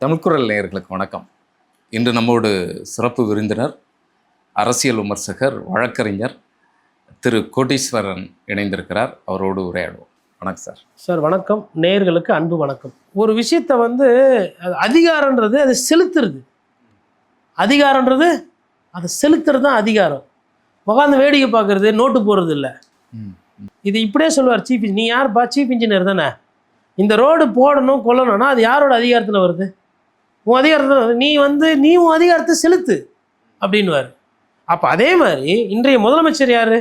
தமிழ்குரல் நேயர்களுக்கு வணக்கம். இன்று நம்மோடு சிறப்பு விருந்தினர், அரசியல் விமர்சகர், வழக்கறிஞர் திரு கோட்டீஸ்வரன் இணைந்திருக்கிறார். அவரோடு உரையாடுவோம். வணக்கம் சார். சார் வணக்கம். நேயர்களுக்கு அன்பு வணக்கம். ஒரு விஷயத்தை அதிகாரன்றது அதை செலுத்துறது, அதிகாரன்றது அதை செலுத்துறது தான் அதிகாரம். உட்காந்து வேடிக்கை பார்க்கறது, நோட்டு போடுறது இல்லை. இது இப்படியே சொல்லுவார் சீஃப். நீ யாருப்பா? சீஃப் இன்ஜினியர் தானே. இந்த ரோடு போடணும் கொல்லணும்னா அது யாரோட அதிகாரத்தில் வருது? உன் அதிகாரத்தில் நீ உன் அதிகாரத்தை செலுத்து அப்படின்வார். அப்போ அதே மாதிரி இன்றைய முதலமைச்சர் யார்?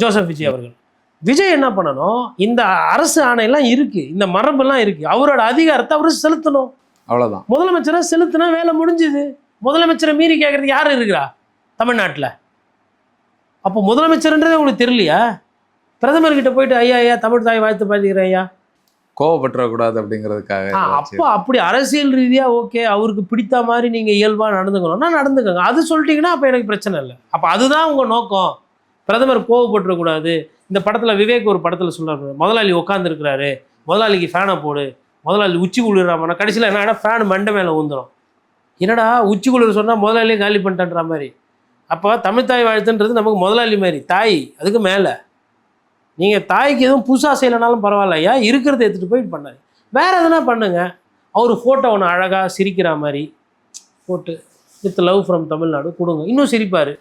ஜோசப் விஜய் அவர்கள். விஜய் என்ன பண்ணணும்? இந்த அரசு ஆணையெல்லாம் இருக்குது, இந்த மரபெல்லாம் இருக்குது, அவரோட அதிகாரத்தை அவர் செலுத்தணும். அவ்வளோதான். முதலமைச்சரை செலுத்தினா வேலை முடிஞ்சுது. முதலமைச்சரை மீறி கேட்குறதுக்கு யார் இருக்கிறா தமிழ்நாட்டில்? அப்போ முதலமைச்சர்ன்றதே உங்களுக்கு தெரியலையா? பிரதமர்கிட்ட போயிட்டு ஐயா தமிழ் தாய் வாழ்த்து பாதிக்கிறேன் ஐயா, கோவப்பட்டுறக்கூடாது அப்படிங்கிறதுக்காக. அப்போ அப்படி அரசியல் ரீதியாக ஓகே, அவருக்கு பிடித்த மாதிரி நீங்கள் இயல்பாக நடந்துக்கணும்னா நடந்துக்கோங்க. அது சொல்லிட்டீங்கன்னா அப்போ எனக்கு பிரச்சனை இல்லை. அப்போ அதுதான் உங்கள் நோக்கம். பிரதமர் கோவப்பட்டுறக்கூடாது. இந்த படத்தில் விவேக் ஒரு படத்தில் சொல்கிறாரு, முதலாளி உட்காந்துருக்கிறாரு, முதலாளிக்கு ஃபேனை போடு, முதலாளி உச்சி குளிராமனா, கடைசியில் என்னடா ஃபேன் மண்டை மேலே ஊந்துடும். என்னடா உச்சி குளிர் சொன்னால் முதலாளியே காலி பண்ணிட்டேன்ற மாதிரி. அப்போ தமிழ் தாய் வாழ்த்துன்றது நமக்கு முதலாளி மாதிரி, தாய் அதுக்கு மேலே. நீங்கள் தாய்க்கு எதுவும் புதுசாக செய்யலைனாலும் பரவாயில்ல ஐயா, இருக்கிறத எடுத்துகிட்டு போயிட்டு பண்ணாரு. வேறு எதுனா பண்ணுங்க. அவர் ஃபோட்டோ ஒன்று அழகாக சிரிக்கிற மாதிரி போட்டு வித் லவ் ஃப்ரம் தமிழ்நாடு கொடுங்க, இன்னும் சிரிப்பார்.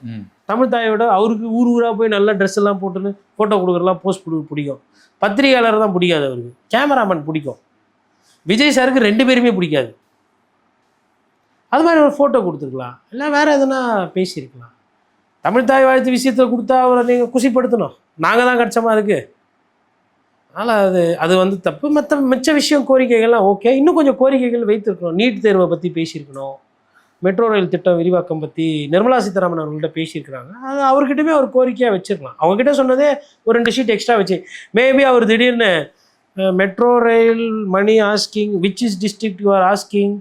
தமிழ் தாயோட அவருக்கு ஊராக போய் நல்ல ட்ரெஸ் எல்லாம் போட்டுன்னு ஃபோட்டோ கொடுக்குறலாம், போஸ்ட் பிடிக்கும். பத்திரிகையாளர் தான் பிடிக்காது அவருக்கு, கேமராமேன் பிடிக்கும். விஜய் சாருக்கு ரெண்டு பேருமே பிடிக்காது. அது மாதிரி ஒரு ஃபோட்டோ கொடுத்துருக்கலாம், இல்லை வேறு எதுனா பேசியிருக்கலாம். தமிழ் தாய் வாழ்த்து விஷயத்தில் கொடுத்தா அவரை நீங்கள் குசிப்படுத்தணும். நாங்கள் தான் கிடச்சோமா அதுக்கு? அதனால் அது தப்பு. மிச்ச விஷயம் கோரிக்கைகள்லாம் ஓகே. இன்னும் கொஞ்சம் கோரிக்கைகள் வைத்திருக்கணும். நீட் தேர்வை பற்றி பேசியிருக்கணும், மெட்ரோ ரயில் திட்டம் விரிவாக்கம் பற்றி நிர்மலா சீதாராமன் அவர்கள்ட்ட பேசியிருக்கிறாங்க. அது அவர்கிட்டமே ஒரு கோரிக்கையாக வச்சுருக்கலாம். அவங்ககிட்ட சொன்னதே ஒரு 2 ஷீட் எக்ஸ்ட்ரா வச்சு, மேபி அவர் திடீர்னு metro rail money asking, which is district you are asking,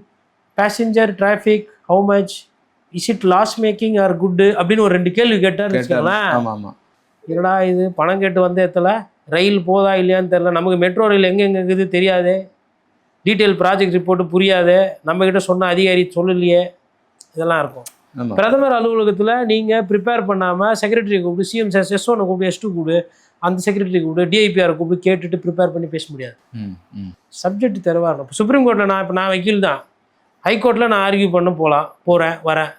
passenger traffic how much, is it loss making or good அப்படின்னு ஒரு 2 கேள்வி கேட்டார்னு வச்சுக்கோங்களேன். என்னடா இது பணம் கேட்டு வந்த இடத்துல ரயில் போதா இல்லையான்னு தெரில, நமக்கு மெட்ரோ ரயில் எங்கெங்கே இருக்குது தெரியாது, டீட்டெயில் ப்ராஜெக்ட் ரிப்போர்ட்டு புரியாது, நம்மக்கிட்ட சொன்ன அதிகாரி சொல்லலையே, இதெல்லாம் இருக்கும். பிரதமர் அலுவலகத்தில் நீங்கள் ப்ரிப்பேர் பண்ணாமல் செக்ரட்டரியை கூப்பிட்டு, சிஎம் S1 கூப்பிட்டு, S2 கூப்பிட்டு, அந்த செக்ரட்டரி கூப்பிட்டு, டிஐபிஆரை கூப்பிட்டு கேட்டுட்டு ப்ரிப்பேர் பண்ணி பேச முடியாது. சப்ஜெக்ட் தெளிவாக இருக்கும். இப்போ சுப்ரீம் கோர்ட்டில் நான் வக்கீல் தான், ஹைகோர்ட்டில் நான் ஆர்கியூ பண்ண போகிறேன் வரேன்,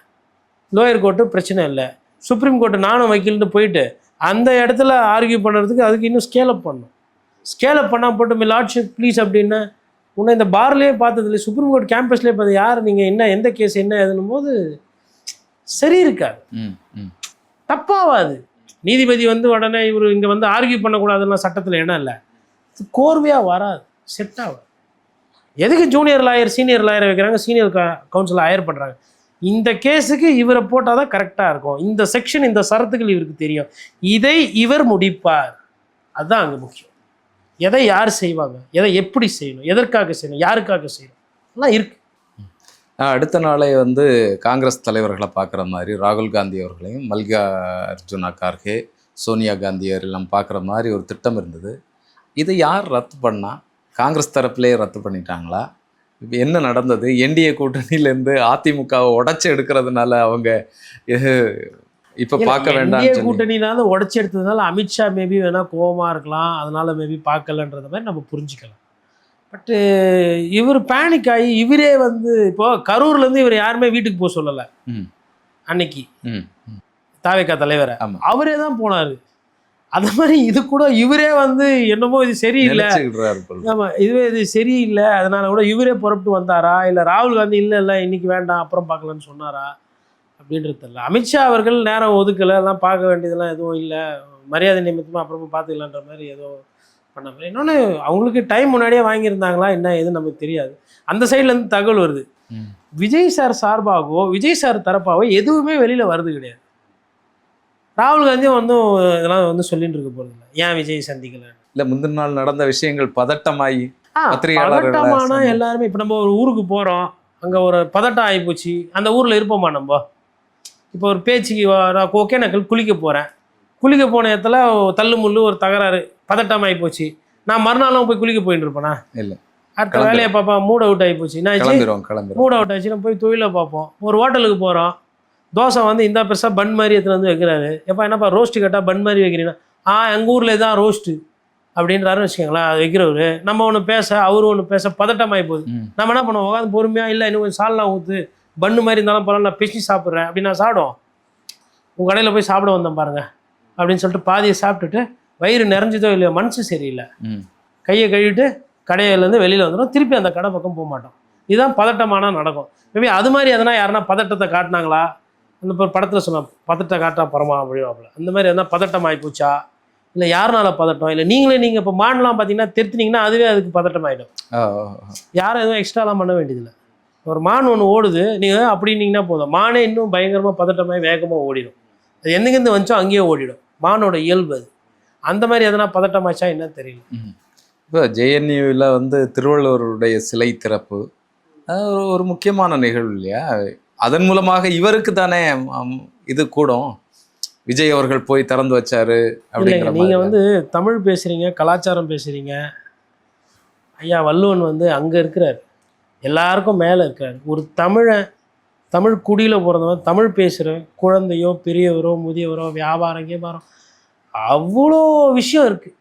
லோயர் கோர்ட்டு பிரச்சனை இல்லை, சுப்ரீம் கோர்ட்டு நானும் வக்கீல்னு போயிட்டு அந்த இடத்துல ஆர்கியூ பண்ணுறதுக்கு அதுக்கு இன்னும் ஸ்கேலப் பண்ணணும். ஸ்கேலப் பண்ணால் போட்டு லார்ட்ஷிப் ப்ளீஸ் அப்படின்னா உன்னை இந்த பார்லேயே பார்த்ததில்லை, சுப்ரீம் கோர்ட் கேம்பஸ்லேயே பார்த்து யார் நீங்கள் என்ன எந்த கேஸ் என்ன எதுனும் போது சரி இருக்காது, தப்பாகாது. நீதிபதி உடனே இவர் இங்கே ஆர்கியூ பண்ணக்கூடாதுன்னா சட்டத்தில் இடம் இல்லை, கோர்வையாக வராது, செட் ஆகாது. எதுக்கு ஜூனியர் லாயர் சீனியர் லாயரை வைக்கிறாங்க, சீனியர் கவுன்சிலை ஹையர் பண்ணுறாங்க? இந்த கேஸுக்கு இவரை போட்டால் தான் கரெக்டாக இருக்கும், இந்த செக்ஷன் இந்த சரத்துகள் இவருக்கு தெரியும், இதை இவர் முடிப்பார். அதுதான் அங்கே முக்கியம். எதை யார் செய்வாங்க, எதை எப்படி செய்யணும், எதற்காக செய்யணும், யாருக்காக செய்யணும் எல்லாம் இருக்கு. அடுத்த நாளே காங்கிரஸ் தலைவர்களை பார்க்குற மாதிரி ராகுல் காந்தி அவர்களையும், மல்லிகா அர்ஜுனா கார்கே, சோனியா காந்தியர் எல்லாம் பார்க்குற மாதிரி ஒரு திட்டம் இருந்தது. இதை யார் ரத்து பண்ணா? காங்கிரஸ் தரப்புலேயே ரத்து பண்ணிட்டாங்களா? இப்போ என்ன நடந்தது? என்டிஏ கூட்டணியிலேருந்து அதிமுகவை உடச்சி எடுக்கிறதுனால அவங்க இப்போ பார்க்க வேண்டாம். என்டிஏ கூட்டணினால உடச்சி எடுத்ததுனால அமித்ஷா மேபி வேணால் கோபமாக இருக்கலாம், அதனால மேபி பார்க்கலன்றத மாதிரி நம்ம புரிஞ்சுக்கலாம். பட்டு இவர் பேனிக் ஆகி இவரே இப்போ கரூர்லேருந்து இவர் யாருமே வீட்டுக்கு போக சொல்லலை அன்னைக்கு தாவேகா தலைவரை, அவரே தான் போனார். அது மாதிரி இது கூட இவரே என்னமோ இது சரியில்லை, ஆமாம் இது சரியில்லை, அதனால கூட இவரே புறப்பட்டு வந்தாரா, இல்லை ராகுல் காந்தி இல்லை இன்னைக்கு வேண்டாம் அப்புறம் பார்க்கலான்னு சொன்னாரா அப்படின்றது தெரியல. அமித்ஷா அவர்கள் நேரம் ஒதுக்கலை, எல்லாம் பார்க்க வேண்டியதெல்லாம் எதுவும் இல்லை, மரியாதை நிமித்தமாக அப்புறமா பார்த்துக்கலான்ற மாதிரி ஏதோ பண்ண மாதிரி. இன்னொன்று அவங்களுக்கு டைம் முன்னாடியே வாங்கியிருந்தாங்களா என்ன ஏதுன்னு நமக்கு தெரியாது. அந்த சைட்லேருந்து தகவல் வருது, விஜய் சார் சார்பாகவோ விஜய் சார் தரப்பாகவோ எதுவுமே வெளியில் வருது கிடையாது. ராகுல் காந்தியும் இதெல்லாம் சொல்லிட்டு இருக்க போகிறது இல்லை, ஏன் விஜய் சந்திக்கல இல்லை முந்தின நாள் நடந்த விஷயங்கள் பதட்டமாகி பதட்டமானா எல்லாருமே. இப்போ நம்ம ஒரு ஊருக்கு போகிறோம், அங்கே ஒரு பதட்டம் ஆகிப்போச்சு, அந்த ஊரில் இருப்போமா நம்ம? இப்போ ஒரு பேச்சுக்கு நான் ஒகேனக்கல் குளிக்க போகிறேன், குளிக்க போன இடத்துல தள்ளு முள்ளு ஒரு தகராறு, பதட்டம் ஆகிப்போச்சு, நான் மறுநாளும் போய் குளிக்க போயிட்டு இருப்பேனா? இல்லை. அடுத்த வேலையை பார்ப்போம். மூட் அவுட் ஆகி போச்சு. என்ன ஆச்சு? கிளம்பிடுவோம். மூட் அவுட் ஆச்சுன்னா போய் தொழிலை பார்ப்போம். ஒரு ஹோட்டலுக்கு போகிறோம். தோசை வந்து இந்த பெருசாக பன் மாதிரி எடுத்துகிட்டு வந்து வைக்கிறாரு. எப்போ என்னப்பா ரோஸ்ட்டு கேட்டால் பன் மாதிரி வைக்கிறீங்கன்னா, எங்கள் ஊரில் தான் ரோஸ்ட்டு அப்படின்றாருன்னு வச்சுக்கோங்களேன். அது வைக்கிறவர் நம்ம ஒன்று பேச, அவர் ஒன்று பேச, பதட்டமாகி போகுது. நம்ம என்ன பண்ணுவோம்? உட்காந்து பொறுமையாக, இல்லை இன்னும் கொஞ்சம் சால்னா ஊற்று, பன்னு மாதிரி இருந்தாலும் பரவாயில்ல, நான் பிச்சு சாப்பிட்றேன் அப்படின்னு நான் சாப்பிடுவோம். உங்கள் கடையில் போய் சாப்பிட வந்தேன் பாருங்க அப்படின்னு சொல்லிட்டு பாதியை சாப்பிட்டுட்டு வயிறு நிறைஞ்சதோ இல்லையோ மனசு சரியில்லை, கையை கழுவிட்டு கடையிலேருந்து வெளியில் வந்துடும். திருப்பி அந்த கடை பக்கம் போக மாட்டோம். இதுதான் பதட்டமான நடக்கும். மேபி அது மாதிரி எதனா யாருன்னா பதட்டத்தை காட்டினாங்களா? அந்த படத்தில் சொன்னால் பதட்டத்தை காட்டா பரமா அப்படிவாப்பில். அந்த மாதிரி எதனா பதட்டம் ஆகி போச்சா, இல்லை யாருனால பதட்டம், இல்லை நீங்கள் இப்போ மான்லாம் பார்த்தீங்கன்னா திருத்தினீங்கன்னா அதுவே அதுக்கு பதட்டம் ஆகிடும். யாரும் எதுவும் எக்ஸ்ட்ராலாம் பண்ண வேண்டியதில்லை. ஒரு மான் ஒன்று ஓடுது, நீங்கள் அப்படின்னீங்கன்னா போதும், மானே இன்னும் பயங்கரமாக பதட்டமாகி வேகமாக ஓடிடும். அது எங்கேருந்து வந்துச்சோ அங்கேயே ஓடிடும். மானோட இயல்பு அது. அந்த மாதிரி எதனா பதட்டமாச்சா என்ன தெரியல. இப்போ ஜேஎன்யூவில் வந்து திருவள்ளுவருடைய சிலை திறப்பு ஒரு முக்கியமான நிகழ்வு இல்லையா? அதன் மூலமாக இவருக்கு தானே இது கூடும். விஜய் அவர்கள் போய் திறந்து வச்சாரு அப்படிங்கிற. நீங்கள் வந்து தமிழ் பேசுகிறீங்க, கலாச்சாரம் பேசுகிறீங்க. ஐயா வள்ளுவன் வந்து அங்கே இருக்கிறார், எல்லாருக்கும் மேலே இருக்கார். ஒரு தமிழ் குடியில் பிறந்தவன், தமிழ் பேசுகிற குழந்தையோ பெரியவரோ முதியவரோ வியாபாரம் அவ்வளோ விஷயம் இருக்குது.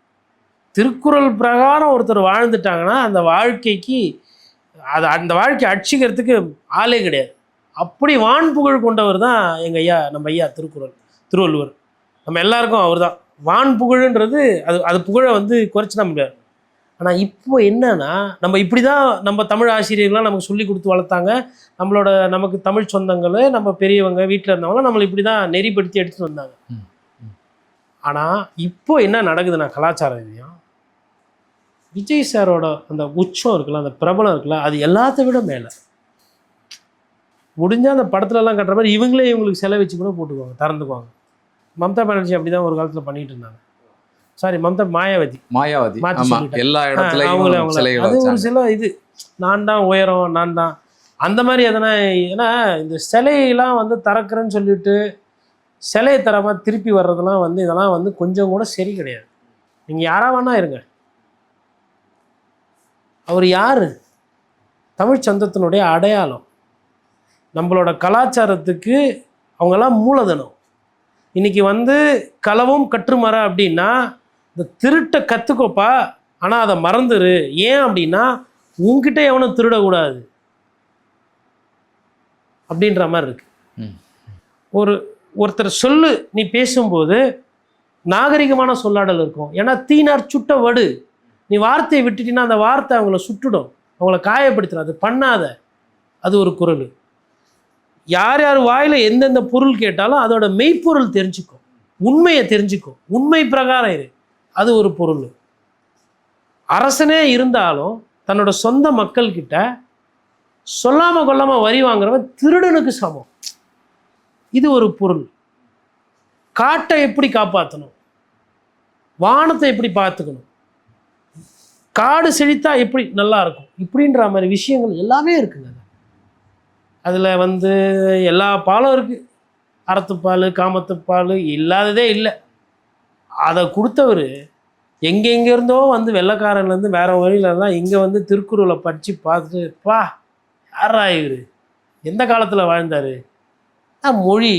திருக்குறள் பிரகாரம் ஒருத்தர் வாழ்ந்துட்டாங்கன்னா அந்த வாழ்க்கைக்கு அந்த வாழ்க்கையை அடிச்சுக்கிறதுக்கு ஆளே கிடையாது. அப்படி வான் புகழ் கொண்டவர் தான் எங்கள் ஐயா, நம்ம ஐயா திருவள்ளுவர். நம்ம எல்லாருக்கும் அவர் தான் வான் புகழ்ன்றது. அது புகழை வந்து குறைச்சி தான் முடியாது. ஆனால் இப்போ என்னன்னா, நம்ம இப்படி தான் நம்ம தமிழ் ஆசிரியர்கள்லாம் நமக்கு சொல்லி கொடுத்து வளர்த்தாங்க. நமக்கு தமிழ் சொந்தங்கள், நம்ம பெரியவங்க வீட்டில் இருந்தவங்களாம் நம்மளை இப்படி தான் நெறிப்படுத்தி எடுத்துகிட்டு வந்தாங்க. ஆனால் இப்போ என்ன நடக்குதுன்னா, கலாச்சார ரீதியாக விஜய் சாரோட அந்த உச்சம் இருக்குல்ல, அந்த பிரபலம் இருக்குல்ல, அது எல்லாத்த விட மேலே. முடிஞ்சால் அந்த படத்துலலாம் கட்டுற மாதிரி இவங்களுக்கு செலவு வச்சு கூட போட்டுக்குவாங்க, திறந்துக்குவாங்க. மம்தா பானர்ஜி அப்படி தான் ஒரு காலத்தில் பண்ணிட்டு இருந்தாங்க. சாரி, மாயாவதி எல்லா இடத்துலையும் அது ஒரு சில இது, நான் தான் உயரம், நான் தான் அந்த மாதிரி எதனா. ஏன்னா இந்த சிலையெல்லாம் வந்து திறக்கிறேன்னு சொல்லிட்டு சிலையை தராமல் திருப்பி வர்றதெல்லாம் வந்து இதெல்லாம் வந்து கொஞ்சம் கூட சரி கிடையாது. நீங்கள் யாரா வேணா இருங்க, அவர் யார்? தமிழ் சந்தத்தினுடைய அடையாளம், நம்மளோட கலாச்சாரத்துக்கு அவங்கெல்லாம் மூலதனம். இன்றைக்கி வந்து களவும் கற்றுமர அப்படின்னா, இந்த திருட்டை கற்றுக்கோப்பா, ஆனால் அதை மறந்துரு. ஏன் அப்படின்னா உங்ககிட்ட எவனும் திருடக்கூடாது அப்படின்ற மாதிரி இருக்கு. ஒருத்தர் சொல்லு, நீ பேசும்போது நாகரிகமான சொல்லாடல் இருக்கும். ஏன்னா தீனார் சுட்ட வடு, நீ வார்த்தையை விட்டுட்டீங்கன்னா அந்த வார்த்தை அவங்கள சுட்டுடும், அவங்கள காயப்படுத்துடும். அது பண்ணாத. அது ஒரு குறள். யார் வாயில் எந்தெந்த பொருள் கேட்டாலும் அதோட மெய்ப்பொருள் தெரிஞ்சுக்கும், உண்மையை தெரிஞ்சுக்கும், உண்மை பிரகாரம் இரு. அது ஒரு பொருள். அரசனே இருந்தாலும் தன்னோட சொந்த மக்கள்கிட்ட சொல்லாமல் கொள்ளாமல் வரி வாங்குறவன் திருடனுக்கு சமம். இது ஒரு பொருள். காட்டை எப்படி காப்பாற்றணும், வானத்தை எப்படி பார்த்துக்கணும், காடு செழித்தா எப்படி நல்லா இருக்கும், இப்படின்ற மாதிரி விஷயங்கள் எல்லாமே இருக்குங்க. அதில் வந்து எல்லா பாலும் இருக்குது. அறத்துப்பால், காமத்துப்பால் இல்லாததே இல்லை. அதை கொடுத்தவர் எங்கெங்கேருந்தோ வந்து வெள்ளைக்காரன்லேருந்து வேற வழியிலலாம் இங்கே வந்து திருக்குறளை படித்து பார்த்துட்டு, பா யாரா இவர், எந்த காலத்தில் வாழ்ந்தார், மொழி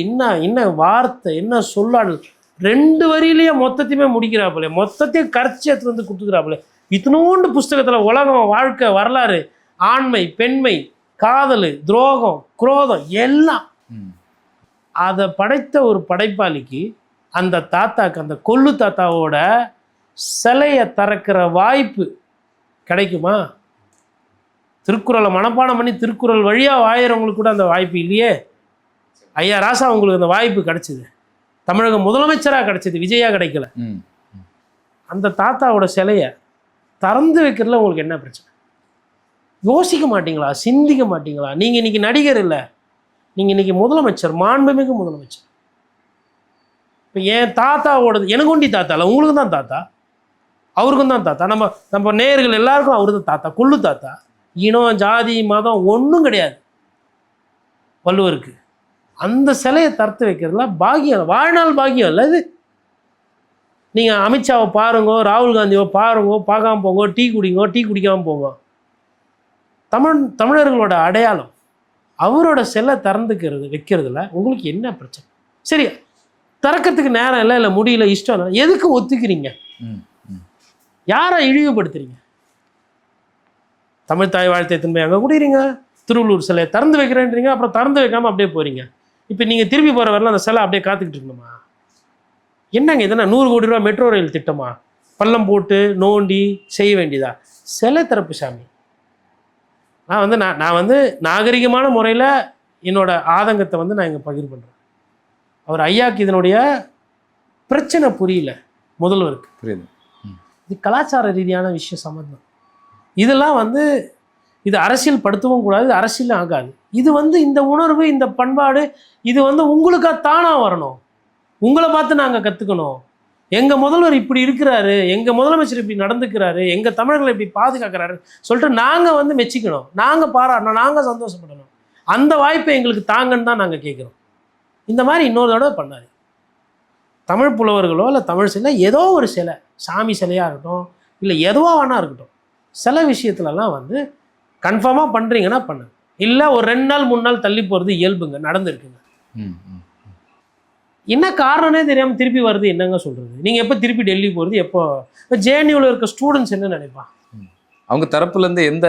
என்ன வார்த்தை, என்ன சொல்லாடல், 2 வரியிலேயே மொத்தத்தையுமே முடிக்கிறாப்புல, மொத்தத்தையும் கரைச்சி எடுத்து வந்து கொடுத்துக்கிறாப்புல. இத்தனோண்டு புஸ்தகத்தில் உலகம், வாழ்க்கை, வரலாறு, ஆண்மை, பெண்மை, காதல், துரோகம், குரோதம் எல்லாம் அதை படைத்த ஒரு படைப்பாளிக்கு அந்த தாத்தாக்கு, அந்த கொள்ளு தாத்தாவோட சிலையை திறக்கிற வாய்ப்பு கிடைக்குமா? திருக்குறளை மனப்பாடம் பண்ணி திருக்குறள் வழியாக வாயிறவங்களுக்கு கூட அந்த வாய்ப்பு இல்லையே. ஐயா ராசா உங்களுக்கு அந்த வாய்ப்பு கிடைச்சிது, தமிழக முதலமைச்சராக கிடைச்சிது, விஜயா கிடைக்கல. அந்த தாத்தாவோட சிலையை திறந்து வைக்கிறதுல உங்களுக்கு என்ன பிரச்சனை? யோசிக்க மாட்டீங்களா? சிந்திக்க மாட்டீங்களா? நீங்கள் இன்றைக்கி நடிகர் இல்லை, நீங்கள் இன்றைக்கி முதலமைச்சர், மாண்புமிகு முதலமைச்சர். இப்போ என் தாத்தாவோடது எனக்கு ஒண்டி தாத்தா இல்லை, உங்களுக்கு தான் தாத்தா, அவருக்கும் தான் தாத்தா. நம்ம நேயர்கள் எல்லாருக்கும் அவரு தான் தாத்தா, கொள்ளு தாத்தா. இனம், ஜாதி, மதம் ஒன்றும் கிடையாது வள்ளுவருக்கு. அந்த சிலையை தரத்து வைக்கிறதுல பாக்கியம், வாழ்நாள் பாக்கியம் இல்லை இது. நீங்கள் அமித்ஷாவை பாருங்கோ, ராகுல் காந்தியோ பாருங்கோ, பார்க்காம போங்க, டீ குடிங்கோ, டீ குடிக்காமல் போங்க. தமிழர்களோட அடையாளம். அவரோட சிலை வைக்கிறதுல உங்களுக்கு என்ன பிரச்சனை? சரி, திறக்கிறதுக்கு நேரம் இல்லை முடியல, இஷ்டம் இல்லை, எதுக்கு ஒத்துக்கிறீங்க? யாரை இழிவுபடுத்துறீங்க? தமிழ் தாய் வாழ்த்தை திரும்ப அங்கே குடிறீங்க, திருவள்ளூர் சிலையை திறந்து வைக்கிறேன்றீங்க, அப்புறம் திறந்து வைக்காமல் அப்படியே போகிறீங்க. இப்போ நீங்கள் திரும்பி போகிற வரலாம் அந்த சிலை அப்படியே காத்துக்கிட்டு இருக்கணுமா? என்னங்க இதெல்லாம் 100 கோடி ரூபா மெட்ரோ ரயில் திட்டமா? பள்ளம் போட்டு நோண்டி செய்ய வேண்டியதா? சிலை திறப்பு சாமி. நான் வந்து நாகரிகமான முறையில் என்னோட ஆதங்கத்தை வந்து நான் இங்கே பகிர் பண்ணுறேன். அவர் ஐயாக்கு இதனுடைய பிரச்சனை புரியல, முதல்வருக்கு புரியுது. இது கலாச்சார ரீதியான விஷயம் சம்மந்தம். இதெல்லாம் வந்து இது அரசியல் படுத்தவும் கூடாது, இது அரசியலும் ஆகாது. இது வந்து இந்த உணர்வு, இந்த பண்பாடு, இது வந்து உங்களுக்காக தானாக வரணும். உங்களை பார்த்து நாங்கள் கற்றுக்கணும். எங்கள் முதல்வர் இப்படி இருக்கிறாரு, எங்கள் முதலமைச்சர் இப்படி நடந்துக்கிறாரு, எங்கள் தமிழர்களை இப்படி பாதுகாக்கிறாரு சொல்லிட்டு நாங்கள் வந்து மெச்சிக்கணும், நாங்கள் பாராட்டணும், நாங்கள் சந்தோஷப்படணும். அந்த வாய்ப்பை எங்களுக்கு தாங்கன்னு தான் நாங்கள் கேட்குறோம். இந்த மாதிரி இன்னொரு தடவை பண்ணாது. தமிழ் புலவர்களோ இல்லை தமிழ் சிலை, ஏதோ ஒரு சிலை, சாமி சிலையாக இருக்கட்டும், இல்லை எதுவோ வேணா இருக்கட்டும், சில விஷயத்துலலாம் வந்து கன்ஃபார்மாக பண்ணுறீங்கன்னா பண்ணுங்க. இல்லை ஒரு 2 நாள் 3 நாள் தள்ளி போகிறது இயல்புங்க, நடந்துருக்குங்க. என்ன காரணமே தெரியாமல் திருப்பி வருது, என்னங்க சொல்கிறது? நீங்கள் எப்போ திருப்பி டெல்லி போகிறது? எப்போ ஜேஎன்யூவில் இருக்க ஸ்டூடெண்ட்ஸ் என்ன நினைப்பான்? அவங்க தரப்புலேருந்து எந்த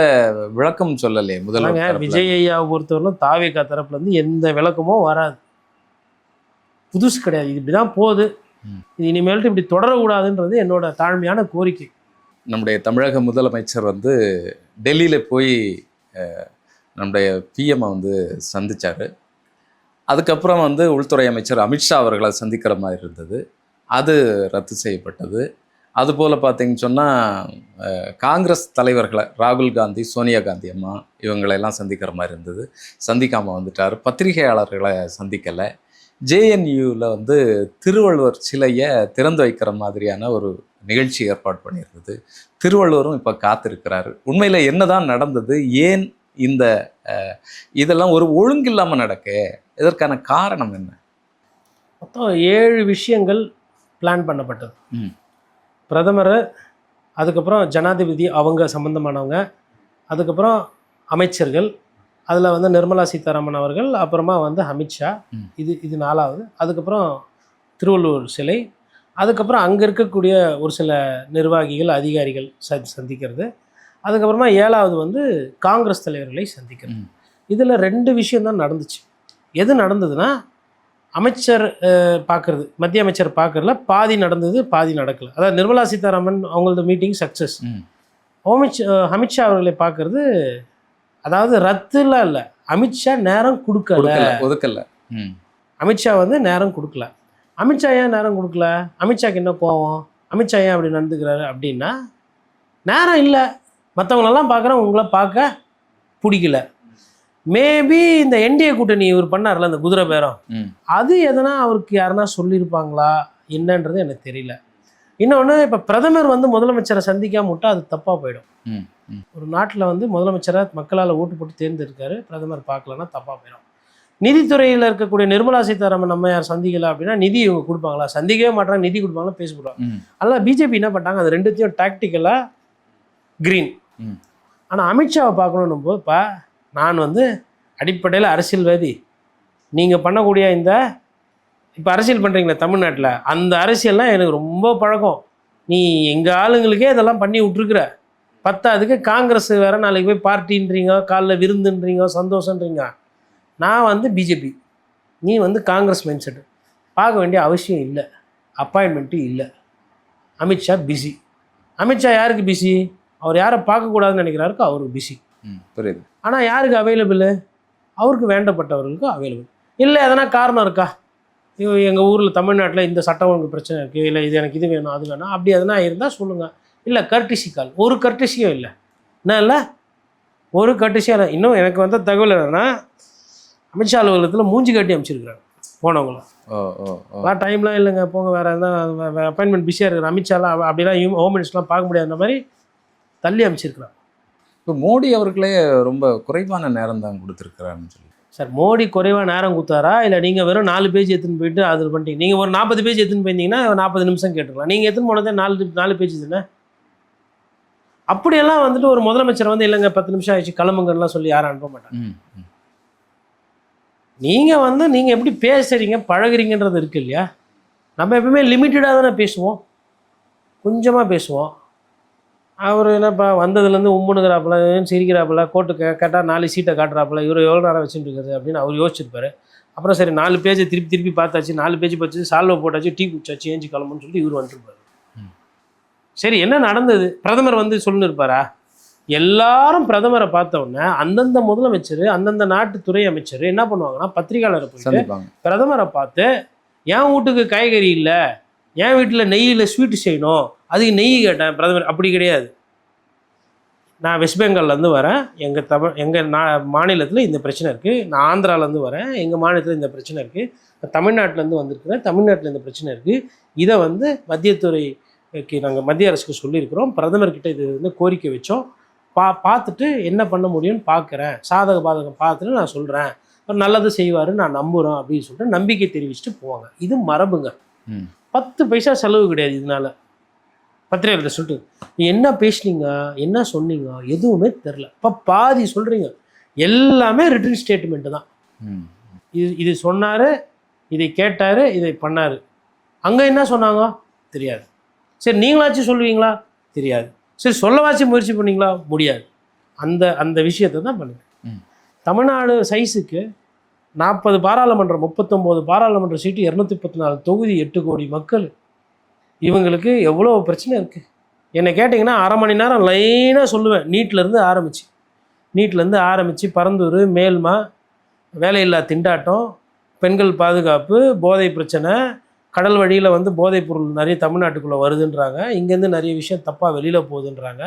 விளக்கம் சொல்லலையே முதல்ல. விஜய் ஐயாவை பொறுத்தவரைக்கும் தாவேகா தரப்புலேருந்து எந்த விளக்கமும் வராது. புதுசு கிடையாது, இது இப்படி தான் போகுது, இது இனிமேல்ட்டு இப்படி தொடரக்கூடாதுன்றது என்னோட தாழ்மையான கோரிக்கை. நம்முடைய தமிழக முதலமைச்சர் வந்து டெல்லியில் போய் நம்முடைய பிஎம்ஐ வந்து சந்தித்தார். அதுக்கப்புறம் வந்து உள்துறை அமைச்சர் அமித்ஷா அவர்களை சந்திக்கிற மாதிரி இருந்தது, அது ரத்து செய்யப்பட்டது. அதுபோல் பார்த்தீங்கன்னு சொன்னால் காங்கிரஸ் தலைவர்களை ராகுல் காந்தி, சோனியா காந்தி அம்மா இவங்களெல்லாம் சந்திக்கிற மாதிரி இருந்தது, சந்திக்காமல் வந்துட்டார். பத்திரிகையாளர்களை சந்திக்கலை. ஜேஎன்யூவில் வந்து திருவள்ளுவர் சிலையை திறந்து வைக்கிற மாதிரியான ஒரு நிகழ்ச்சி ஏற்பாடு பண்ணியிருந்தது. திருவள்ளுவரும் இப்போ காத்திருக்கிறாரு. உண்மையில் என்னதான் நடந்தது, ஏன் இந்த இதெல்லாம் ஒரு ஒழுங்கில்லாமல் நடக்க, இதற்கான காரணம் என்ன? மொத்தம் 7 விஷயங்கள் பிளான் பண்ணப்பட்டது. பிரதமர், அதுக்கப்புறம் ஜனாதிபதி அவங்க சம்மந்தமானவங்க, அதுக்கப்புறம் அமைச்சர்கள், அதில் வந்து நிர்மலா சீதாராமன் அவர்கள், அப்புறமா வந்து அமித்ஷா, இது 4வது. அதுக்கப்புறம் திருவள்ளுவர் சிலை, அதுக்கப்புறம் அங்கே இருக்கக்கூடிய ஒரு சில நிர்வாகிகள், அதிகாரிகள் சந்திக்கிறது, அதுக்கப்புறமா 7வது வந்து காங்கிரஸ் தலைவர்களை சந்திக்கிறது. இதில் 2 விஷயம்தான் நடந்துச்சு. எது நடந்ததுன்னா, அமைச்சர் பார்க்குறது, மத்திய அமைச்சர் பார்க்குறதுல பாதி நடந்தது, பாதி நடக்கலை. அதாவது நிர்மலா சீதாராமன் அவங்களது மீட்டிங் சக்ஸஸ். அமித்ஷா அவர்களை பார்க்குறது, அதாவது ரத்துலாம் இல்லை, அமித்ஷா நேரம் ஒதுக்கலை. அமித்ஷா வந்து நேரம் கொடுக்கல. அமித்ஷா ஏன் நேரம் கொடுக்கல? அமித்ஷாக்கு என்ன கோவம்? அமித்ஷா ஏன் அப்படி நடந்துக்கிறாரு அப்படின்னா, நேரம் இல்லை, மற்றவங்களெல்லாம் பார்க்குறேன், உங்களை பார்க்க பிடிக்கல. மேபி இந்த என்டிஏ கூட்டணி இவர் பண்ணார்ல, அந்த குதிரை பேரம், அது எதனா அவருக்கு யாருன்னா சொல்லியிருப்பாங்களா என்னன்றது எனக்கு தெரியல. இன்னொன்று, இப்போ பிரதமர் வந்து முதலமைச்சரை சந்திக்காம விட்டால் அது தப்பாக போயிடும். ஒரு நாட்டில் வந்து முதலமைச்சரை மக்களால் ஓட்டு போட்டு தேர்ந்தெடுக்காரு, பிரதமர் பார்க்கலன்னா தப்பாக போயிடும். நிதித்துறையில் இருக்கக்கூடிய நிர்மலா சீதாராமன் நம்ம யார் சந்திக்கல அப்படின்னா நிதி இவங்க கொடுப்பாங்களா? சந்திக்கவே மாட்டாங்க, நிதி கொடுப்பாங்களா பேசப்படுவாங்க. அதனால் பிஜேபி என்ன பண்ணிட்டாங்க, அது 2த்தையும் டாக்டிக்கலாக க்ரீன். ஆனால் அமித்ஷாவை பார்க்கணும் போதுப்பா, நான் வந்து அடிப்படையில் அரசியல்வாதி, நீங்கள் பண்ணக்கூடிய இந்த இப்போ அரசியல் பண்ணுறீங்களே தமிழ்நாட்டில், அந்த அரசியல்லாம் எனக்கு ரொம்ப பழக்கம். நீ எங்கள் ஆளுங்களுக்கே இதெல்லாம் பண்ணி விட்ருக்குற, பத்தாதுக்கு காங்கிரஸ் வேறு நாளைக்கு போய் பார்ட்டின்றீங்க, காலைல விருந்துன்றீங்க, சந்தோஷன்றீங்க. நான் வந்து பிஜேபி, நீ வந்து காங்கிரஸ் மைண்ட் செட்டு, பார்க்க வேண்டிய அவசியம் இல்லை, அப்பாயின்மெண்ட்டு இல்லை. அமித்ஷா பிஸி. அமித்ஷா யாருக்கு பிஸி? அவர் யாரை பார்க்கக்கூடாதுன்னு நினைக்கிறாருக்கோ அவருக்கு பிஸி. புரியுது. ஆனால் யாருக்கு அவைலபிள்? அவருக்கு வேண்டப்பட்டவர்களுக்கு அவைலபிள். இல்லை எதனா காரணம் இருக்கா, எங்கள் ஊரில் தமிழ்நாட்டில் இந்த சட்டம் ஒழுங்கு பிரச்சனை இருக்குது, இல்லை இது எனக்கு இது வேணும் அது வேணும், அப்படி எதனா இருந்தால் சொல்லுங்கள். இல்லை கர்டிசி கால், ஒரு கர்டிசியும் இல்லை. என்ன இல்லை, ஒரு கர்டிசியும் இல்லை. இன்னும் எனக்கு வந்த தகவல் என்னென்னா, அமித்ஷா அலுவலகத்தில் மூஞ்சி காட்டி அமைச்சிருக்கிறாங்க போனவங்கள. டைம்லாம் இல்லைங்க போங்க, வேறு எதனா அப்பாயின்மெண்ட் பிஸியாக இருக்கிற அமித்ஷாலாம் அப்படிலாம் ஹோம் மினிஸ்டர்லாம் பார்க்க முடியாத மாதிரி தள்ளி அமைச்சிருக்கிறாங்க. இப்போ மோடி அவர்களே ரொம்ப குறைவான நேரம் தான் கொடுத்துருக்குறாருன்னு சொல்லி. சார், மோடி குறைவாக நேரம் கொடுத்தாரா, இல்லை நீங்கள் வெறும் 4 பேஜ் எடுத்துன்னு போயிட்டு அது பண்ணிட்டீங்க? நீங்கள் ஒரு 40 பேஜ் எடுத்துன்னு போயிருந்தீங்கன்னா 40 நிமிஷம் கேட்டுக்கலாம். நீங்கள் எடுத்துன்னு போனதே 4 பேஜ் தானே. அப்படியெல்லாம் வந்துட்டு ஒரு முதலமைச்சர் வந்து இல்லைங்க 10 நிமிஷம் ஆயிடுச்சு கிளம்புங்கலாம் சொல்லி யாரும் அனுப்ப மாட்டாங்க. ம், ம். நீங்கள் வந்து நீங்கள் எப்படி பேசுகிறீங்க பழகுறீங்கன்றது இருக்கு இல்லையா? நம்ம எப்பவுமே லிமிட்டடாக தானே பேசுவோம், கொஞ்சமாக பேசுவோம். அவர் என்னப்பா வந்ததுலேருந்து உம்முனுங்கிறாப்புல சிரிக்கிறாப்புல கோட்டு கேட்டால் 4 சீட்டை காட்டுறாப்புல இவர் எவ்வளோ நேரம் வச்சுட்டு இருக்காரு அப்படின்னு அவர் யோசிச்சிருப்பாரு. அப்புறம் சரி 4 பேஜை திருப்பி திருப்பி பார்த்தாச்சு, 4 பேஜ் பார்த்து சால்வை போட்டாச்சு, டீ குடிச்சாச்சு, ஏஞ்சி கிளம்புன்னு சொல்லிட்டு இவர் வந்துருப்பாரு. சரி என்ன நடந்தது? பிரதமர் வந்து சொல்லின்னு இருப்பாரா? எல்லாரும் பிரதமரை பார்த்த உடனே அந்தந்த முதலமைச்சர் அந்தந்த நாட்டு துறை அமைச்சர் என்ன பண்ணுவாங்கன்னா பத்திரிகையாளரை போயிட்டு சந்திப்பாங்க. பிரதமரை பார்த்து என் வீட்டுக்கு காய்கறி இல்லை, என் வீட்டில் நெய்யில் ஸ்வீட்டு செய்யணும், அதுக்கு நெய் கேட்டேன் பிரதமர். அப்படி கிடையாது. நான் வெஸ்ட் பெங்கால்லேருந்து வரேன், எங்கள் மாநிலத்தில் இந்த பிரச்சனை இருக்குது, நான் ஆந்திராவிலேருந்து வரேன், எங்கள் மாநிலத்தில் இந்த பிரச்சனை இருக்குது, நான் தமிழ்நாட்டிலேருந்து வந்திருக்கிறேன், தமிழ்நாட்டில் இந்த பிரச்சனை இருக்குது, இதை வந்து மத்தியத்துறைக்கு நாங்கள் மத்திய அரசுக்கு சொல்லியிருக்கிறோம், பிரதமர்கிட்ட இது வந்து கோரிக்கை வச்சோம், பார்த்துட்டு என்ன பண்ண முடியும்னு பார்க்குறேன், சாதக பாதகம் பார்த்துட்டு நான் சொல்கிறேன், நல்லது செய்வார் நான் நம்புகிறோம் அப்படின்னு சொல்லிட்டு நம்பிக்கை தெரிவிச்சுட்டு போவாங்க. இது மரபுங்க. 10 பைசா செலவு கிடையாது இதனால. பத்திரிகையாளர்கிட்ட சொல்லிட்டு என்ன பேசுனீங்க, என்ன சொன்னீங்க, எதுவுமே தெரில, இப்போ பாதி சொல்கிறீங்க, எல்லாமே ரிட்டன் ஸ்டேட்மெண்ட்டு தான். இது சொன்னார், இதை கேட்டார், இதை பண்ணார், அங்கே என்ன சொன்னாங்க தெரியாது. சரி நீங்களாச்சும் சொல்லுவீங்களா? தெரியாது. சரி சொல்லவாச்சும் முயற்சி பண்ணீங்களா? முடியாது. அந்த விஷயத்தை தான் பண்ணுங்க. தமிழ்நாடு சைஸுக்கு 40 பாராளுமன்றம், 39 பாராளுமன்ற சீட்டு, 234 தொகுதி, 8 கோடி மக்கள், இவங்களுக்கு எவ்வளோ பிரச்சனை இருக்குது. என்னை கேட்டிங்கன்னா அரை மணி நேரம் லைனாக சொல்லுவேன். நீட்லேருந்து ஆரம்பித்து பரந்தூர், மேல்மா, வேலையில்லா திண்டாட்டம், பெண்கள் பாதுகாப்பு, போதை பிரச்சனை, கடல் வழியில் வந்து போதைப் பொருள் நிறைய தமிழ்நாட்டுக்குள்ளே வருதுன்றாங்க, இங்கேருந்து நிறைய விஷயம் தப்பாக வெளியில் போகுதுன்றாங்க,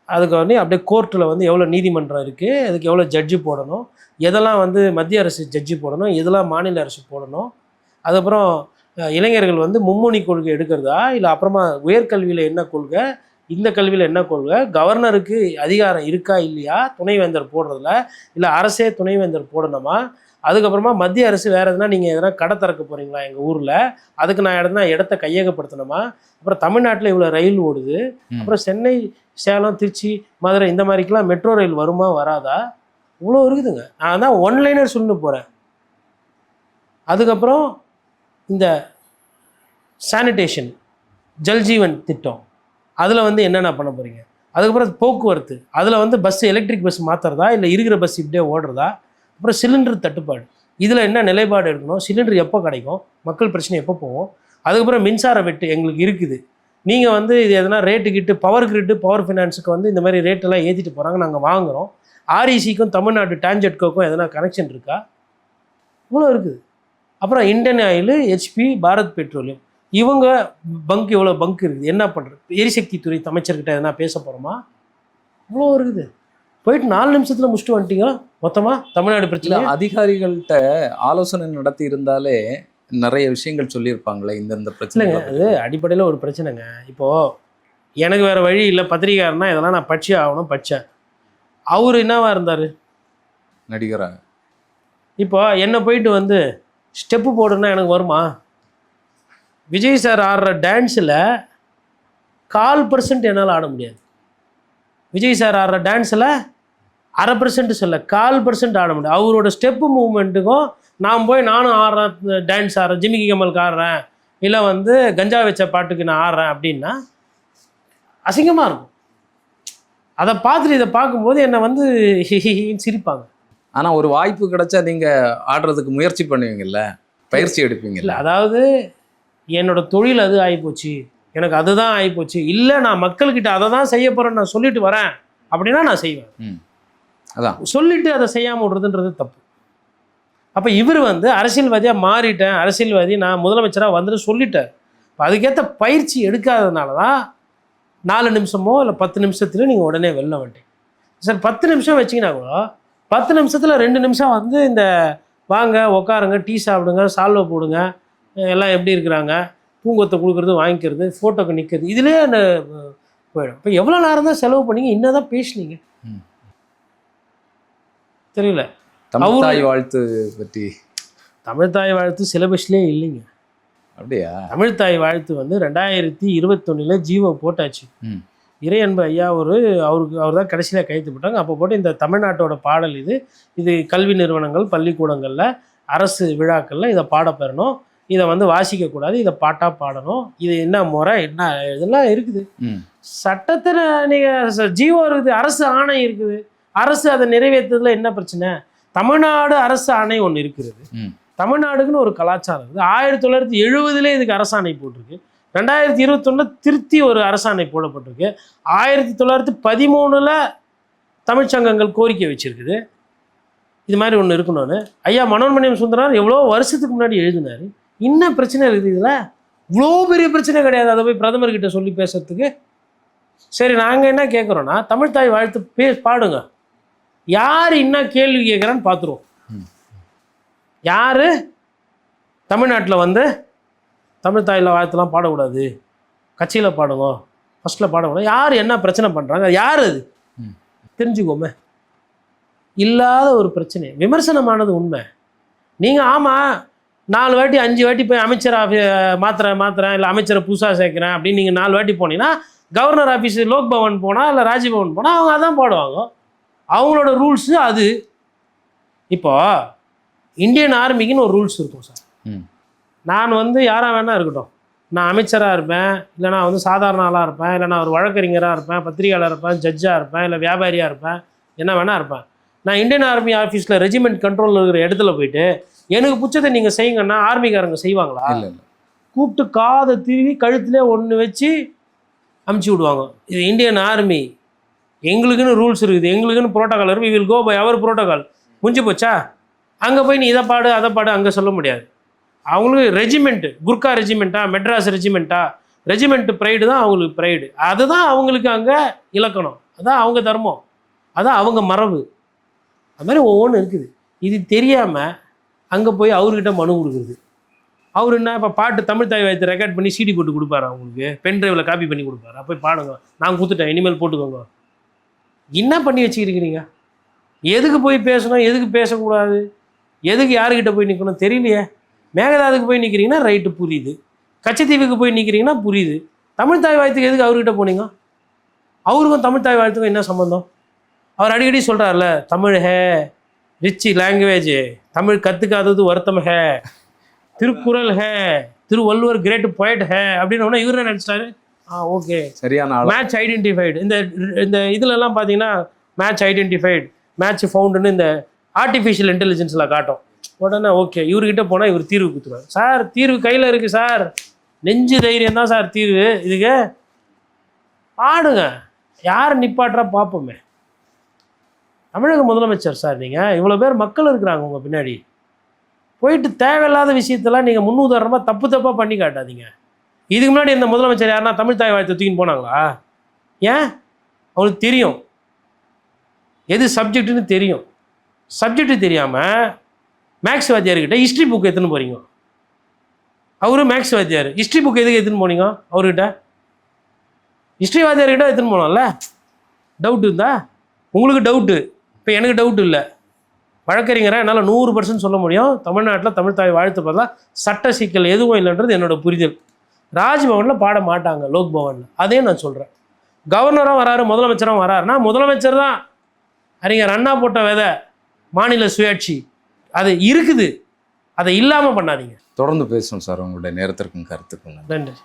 அதுக்கு வந்து அப்படியே கோர்ட்டில் வந்து எவ்வளோ நீதிமன்றம் இருக்குது, அதுக்கு எவ்வளோ ஜட்ஜு போடணும், எதெல்லாம் வந்து மத்திய அரசு ஜட்ஜு போடணும், எதெல்லாம் மாநில அரசு போடணும், அதுக்கப்புறம் இளைஞர்கள் வந்து மும்மொழி கொள்கை எடுக்கிறதா, இல்லை அப்புறமா உயர்கல்வியில் என்ன கொள்கை, இந்த கல்வியில் என்ன கொள்கை, கவர்னருக்கு அதிகாரம் இருக்கா இல்லையா துணைவேந்தர் போடுறதுல, இல்லை அரசே துணைவேந்தர் போடணுமா, அதுக்கப்புறமா மத்திய அரசு வேறு எதுனா நீங்கள் எதனா கடை திறக்க போகிறீங்களா எங்கள் ஊரில், அதுக்கு நான் இடத்த கையகப்படுத்தணுமா, அப்புறம் தமிழ்நாட்டில் இவ்வளோ ரயில் ஓடுது, அப்புறம் சென்னை, சேலம், திருச்சி, மதுரை இந்த மாதிரிக்கெலாம் மெட்ரோ ரயில் வருமா வராதா, இவ்வளோ இருக்குதுங்க. நான் தான் ஒன்லைனர் சொல்லிட்டு போகிறேன். அதுக்கப்புறம் இந்த சானிடேஷன், ஜல்ஜீவன் திட்டம், அதில் வந்து என்னென்ன பண்ண போகிறீங்க, அதுக்கப்புறம் போக்குவரத்து, அதில் வந்து பஸ் எலக்ட்ரிக் பஸ் மாற்றுறதா இல்லை இருக்கிற பஸ் இப்படியே ஓடுறதா, அப்புறம் சிலிண்டர் தட்டுப்பாடு, இதில் என்ன நிலைப்பாடு எடுக்கணும், சிலிண்டர் எப்போ கிடைக்கும், மக்கள் பிரச்சனை எப்போ போகும், அதுக்கப்புறம் மின்சார வெட்டு எங்களுக்கு இருக்குது, நீங்கள் வந்து இது எதனா ரேட்டு கிட்டு பவர் கிரிட்டு பவர் ஃபினான்ஸுக்கு வந்து இந்த மாதிரி ரேட்டெல்லாம் ஏற்றிட்டு போகிறாங்க, நாங்கள் வாங்குகிறோம், ஆர்இசிக்கும் தமிழ்நாடு டான்ஜெட்கோக்கும் எதனா கனெக்ஷன் இருக்கா, இவ்வளோ இருக்குது. அப்புறம் Indian oil, HP, Bharat petroleum, இவங்க பங்க் இவ்வளோ பங்க் இருக்குது, என்ன பண்ணுறது, எரிசக்தி துறை அமைச்சர்கிட்ட எதனா பேச போகிறோமா, இவ்வளோ இருக்குது. போயிட்டு 4 நிமிஷத்தில் முடிச்சுட்டு வந்துட்டீங்க மொத்தமாக தமிழ்நாடு பிரச்சனை. அதிகாரிகள்கிட்ட ஆலோசனை நடத்தி இருந்தாலே நிறைய விஷயங்கள் சொல்லியிருப்பாங்களே இந்தந்த பிரச்சனைங்க. அது அடிப்படையில் ஒரு பிரச்சனைங்க. இப்போது எனக்கு வேறு வழி இல்லை, பத்திரிகையாளர்னா இதெல்லாம் நான் படிச்சே ஆகணும், படித்தேன். அவர் என்னவா இருந்தார், நடிகராக. இப்போ என்னை போயிட்டு வந்து ஸ்டெப்பு போடுன்னா எனக்கு வருமா? விஜய் சார் ஆடுற டான்ஸில் 1/4% என்னால் ஆட முடியாது. விஜய் சார் ஆடுற டான்ஸில் 1/2% சொல்ல 1/4% ஆட முடியாது. அவரோட ஸ்டெப்பு மூவ்மெண்ட்டுக்கும் நான் போய் நானும் ஆடுறேன், டான்ஸ் ஆடுறேன், ஜிமிக்கி கமலுக்கு ஆடுறேன், இல்லை வந்து கஞ்சா வச்ச பாட்டுக்கு நான் ஆடுறேன் அப்படின்னா அசிங்கமாக இருக்கும். அதை பார்த்துட்டு இதை பார்க்கும்போது என்னை வந்து சிரிப்பாங்க. ஆனால் ஒரு வாய்ப்பு கிடைச்சா நீங்கள் ஆடுறதுக்கு முயற்சி பண்ணுவீங்கல்ல, பயிற்சி எடுப்பீங்கல்ல. அதாவது என்னோட தொழில் அது ஆகிப்போச்சு, எனக்கு அதுதான் ஆகிப்போச்சு, இல்லை நான் மக்கள்கிட்ட அதை தான் செய்ய போகிறேன்னு நான் சொல்லிட்டு வரேன் அப்படின்னா நான் செய்வேன். அதான் சொல்லிட்டு அதை செய்யாமல் விடுறதுன்றது தப்பு. அப்போ இவர் வந்து அரசியல்வாதியாக மாறிட்டேன், அரசியல்வாதி நான் முதலமைச்சராக வந்துட்டு சொல்லிட்டேன். இப்போ அதுக்கேற்ற பயிற்சி எடுக்காததுனால தான் 4 நிமிஷமோ இல்லை 10 நிமிஷத்துல நீங்கள் உடனே வெளில வந்துட்டீங்க. சார் 10 நிமிஷம் வச்சிங்கன்னா கூட 10 நிமிஷத்தில் 2 நிமிஷம் வந்து இந்த வாங்க உட்காருங்க, டீ சாப்பிடுங்க, சால்வை போடுங்க, எல்லாம் எப்படி இருக்கிறாங்க, பூங்கொத்தை கொடுக்குறது, வாங்கிக்கிறது, ஃபோட்டோக்கு நிற்கிறது, இதுலேயே அந்த போயிடும். இப்போ எவ்வளோ நேரம் தான் செலவு பண்ணீங்க, இன்னும் தான் பேசுனீங்க தெரியல. தமிழ்தாய் வாழ்த்து பற்றி. தமிழ்தாய் வாழ்த்து சிலபஸ்லேயே இல்லைங்க. அப்படியா? தமிழ்தாய் வாழ்த்து வந்து 2021 ஜீவோ போட்டாச்சு. இறையன்பு ஐயா அவர் தான் கடைசியில் கைத்து போட்டாங்க. அப்போ போட்டு இந்த தமிழ்நாட்டோட பாடல் இது கல்வி நிறுவனங்கள் பள்ளிக்கூடங்களில் அரசு விழாக்களில் இதை பாடப்பெறணும், இதை வந்து வாசிக்கக்கூடாது, இதை பாட்டாக பாடணும், இது என்ன முறை என்ன இதெல்லாம் இருக்குது. சட்டத்தில் நீங்கள் ஜீவோ இருக்குது, அரசு ஆணை இருக்குது, அரசு அதை நிறைவேற்றுறதுல என்ன பிரச்சனை? தமிழ்நாடு அரசு ஆணை ஒன்று இருக்கிறது. தமிழ்நாடுக்குன்னு ஒரு கலாச்சாரம் இருக்குது. 1970 இதுக்கு அரசாணை போட்டிருக்கு. 2021 திருத்தி ஒரு அரசாணை போடப்பட்டிருக்கு. 1913 தமிழ்ச்சங்கங்கள் கோரிக்கை வச்சிருக்குது இது மாதிரி ஒன்று இருக்கணும்னு. ஐயா மனோன்மணியம் சுந்தரனார் எவ்வளோ வருஷத்துக்கு முன்னாடி எழுதினார். இன்னும் பிரச்சனை இருக்குது இதில். இவ்வளோ பெரிய பிரச்சனை கிடையாது அதை போய் பிரதமர்கிட்ட சொல்லி பேசுறதுக்கு. சரி, நாங்கள் என்ன கேட்குறோன்னா, தமிழ்த்தாய் வாழ்த்து பாடுங்க. யார் என்ன கேள்வி கேட்குறான்னு பார்த்துருவோம். யார் தமிழ்நாட்டில் வந்து தமிழ்த்தாயில் வாழ்த்துலாம் பாடக்கூடாது, கட்சியில் பாடுங்க, ஃபஸ்ட்டில் பாடக்கூடாது, யார் என்ன பிரச்சனை பண்ணுறாங்க, யார் அது தெரிஞ்சுக்கோமே. இல்லாத ஒரு பிரச்சனை விமர்சனமானது உண்மை. நீங்கள் ஆமாம் 4 வாட்டி 5 வாட்டி போய் அமைச்சர் மாற்றுறேன் இல்லை அமைச்சரை புதுசாக சேர்க்குறேன் அப்படின்னு நீங்கள் 4 வாட்டி போனீங்கன்னா, கவர்னர் ஆஃபீஸு லோக் பவன் போனால் இல்லை ராஜ்பவன் போனால் அவங்க அதான் பாடுவாங்க. அவங்களோட ரூல்ஸு அது. இப்போ இந்தியன் ஆர்மிக்குன்னு ஒரு ரூல்ஸ் இருக்கும் சார். நான் வந்து யாராக வேணா இருக்கட்டும், நான் அமைச்சராக இருப்பேன், இல்லை நான் வந்து சாதாரண ஆளாக இருப்பேன், இல்லை நான் ஒரு வழக்கறிஞராக இருப்பேன், பத்திரிகையாளர் இருப்பேன், ஜட்ஜாக இருப்பேன், இல்லை வியாபாரியாக இருப்பேன், என்ன வேணா இருப்பேன். நான் இந்தியன் ஆர்மி ஆஃபீஸில் ரெஜிமெண்ட் கண்ட்ரோலில் இருக்கிற இடத்துல போயிட்டு எனக்கு பிடிச்சதை நீங்கள் செய்யுங்கன்னா ஆர்மிக்காரங்க செய்வாங்களா? கூப்பிட்டு காதை திருவி கழுத்துலேயே ஒன்று வச்சு அமுச்சு விடுவாங்க. இது இந்தியன் ஆர்மி, எங்களுக்குன்னு ரூல்ஸ் இருக்குது, எங்களுக்குன்னு ப்ரோட்டோகால் இருக்குது, we will go by our protocol. முடிஞ்சு போச்சா? அங்கே போய் நீ இதை பாடு அதை பாடு அங்கே சொல்ல முடியாது. அவங்களுக்கு ரெஜிமெண்ட்டு, குர்கா ரெஜிமெண்ட்டா, மெட்ராஸ் ரெஜிமெண்ட்டா, ரெஜிமெண்ட் ப்ரைடு தான் அவங்களுக்கு ப்ரைடு. அதுதான் அவங்களுக்கு அங்கே இலக்கணம், அதான் அவங்க தர்மம், அதான் அவங்க மரபு. அது மாதிரி ஒவ்வொன்றும் இருக்குது. இது தெரியாமல் அங்கே போய் அவர்கிட்ட மனு கொடுக்குறது. அவர் என்ன இப்போ பாட்டு தமிழ்த்தாய் வாழ்த்து ரெக்கார்ட் பண்ணி சிடி போட்டு கொடுப்பாரு, அவங்களுக்கு பென் ட்ரைவில் காப்பி பண்ணி கொடுப்பாரு. போய் பாடுங்க, நான் கொடுத்துட்டேன், இனிமேல் போட்டுக்கோங்க. என்ன பண்ணி வச்சுக்கிறீங்க? எதுக்கு போய் பேசணும், எதுக்கு பேசக்கூடாது, எதுக்கு யாருக்கிட்ட போய் நிற்கணும் தெரியலையே. மேகதாதுக்கு போய் நிற்கிறீங்கன்னா ரைட்டு புரியுது, கச்சத்தீவுக்கு போய் நிற்கிறீங்கன்னா புரியுது. தமிழ்த்தாய் வாழ்த்துக்கு எதுக்கு அவர்கிட்ட போனீங்க? அவருக்கும் தமிழ்த்தாய் வாழ்த்துக்கும் என்ன சம்மந்தம்? அவர் அடிக்கடி சொல்கிறார்ல, தமிழ் ஹே ரிச் லாங்குவேஜ், தமிழ் கற்றுக்காதது வருத்தம் ஹே, திருக்குறள் ஹே, திருவள்ளுவர் கிரேட் பொயட் ஹே அப்படின்னு இவர் என்ன நினச்சிட்டாரு? ஓகே, சரியான மேட்ச் ஐடென்டிஃபைடு. இந்த இதுலலாம் பார்த்தீங்கன்னா மேட்ச் ஐடென்டிஃபைடு, மேட்ச் ஃபவுண்டுன்னு இந்த ஆர்டிஃபிஷியல் இன்டெலிஜென்ஸில் காட்டும். உடனே ஓகே, இவர்கிட்ட போனால் இவர் தீர்வு கொடுத்துருவார். சார் தீர்வு கையில் இருக்குது சார், நெஞ்சு தைரியம் தான் சார் தீர்வு. இதுக்கு பாடுங்க, யார் நிப்பாட்டுறா பார்ப்போமே. தமிழக முதலமைச்சர் சார், நீங்கள் இவ்வளோ பேர் மக்கள் இருக்கிறாங்க உங்கள் பின்னாடி, போயிட்டு தேவையில்லாத விஷயத்தெல்லாம் நீங்கள் முன்னுதாரணமாக தப்பாக பண்ணி காட்டாதீங்க. இதுக்கு முன்னாடி இந்த முதலமைச்சர் யாருன்னா தமிழ்த்தாய் வாழ்த்து தூக்கின்னு போனாங்களா? ஏன்? அவங்களுக்கு தெரியும் எது சப்ஜெக்ட்டுன்னு தெரியும். சப்ஜெக்டு தெரியாமல் மேக்ஸ் வாத்தியார்கிட்ட ஹிஸ்ட்ரி புக் எடுத்துன்னு போகிறீங்க. அவரு மேக்ஸ் வாத்தியார், ஹிஸ்ட்ரி புக் எதுக்கு எடுத்துன்னு போனீங்க? அவர்கிட்ட ஹிஸ்ட்ரி வாத்தியார்கிட்ட எடுத்துன்னு போனோம்ல. டவுட் இருந்தா உங்களுக்கு டவுட்டு, இப்போ எனக்கு டவுட் இல்லை. வழக்கறிஞராக என்னால் 100% சொல்ல முடியும், தமிழ்நாட்டில் தமிழ்த்தாய் வாழ்த்து பதிலாக சட்ட சிக்கல் எதுவும் இல்லைன்றது என்னோட புரிதல். ராஜ்பவனில் பாட மாட்டாங்க, லோக் பவனில். அதே நான் சொல்கிறேன். கவர்னரும் வராரு, முதலமைச்சரும் வராருன்னா முதலமைச்சர் தான் அறிஞர் அண்ணா போட்ட விதை மாநில சுயாட்சி, அது இருக்குது, அதை இல்லாமல் பண்ணாதீங்க. தொடர்ந்து பேசணும் சார், உங்களுடைய நேரத்திற்கும் கருத்துக்கும் நன்றி.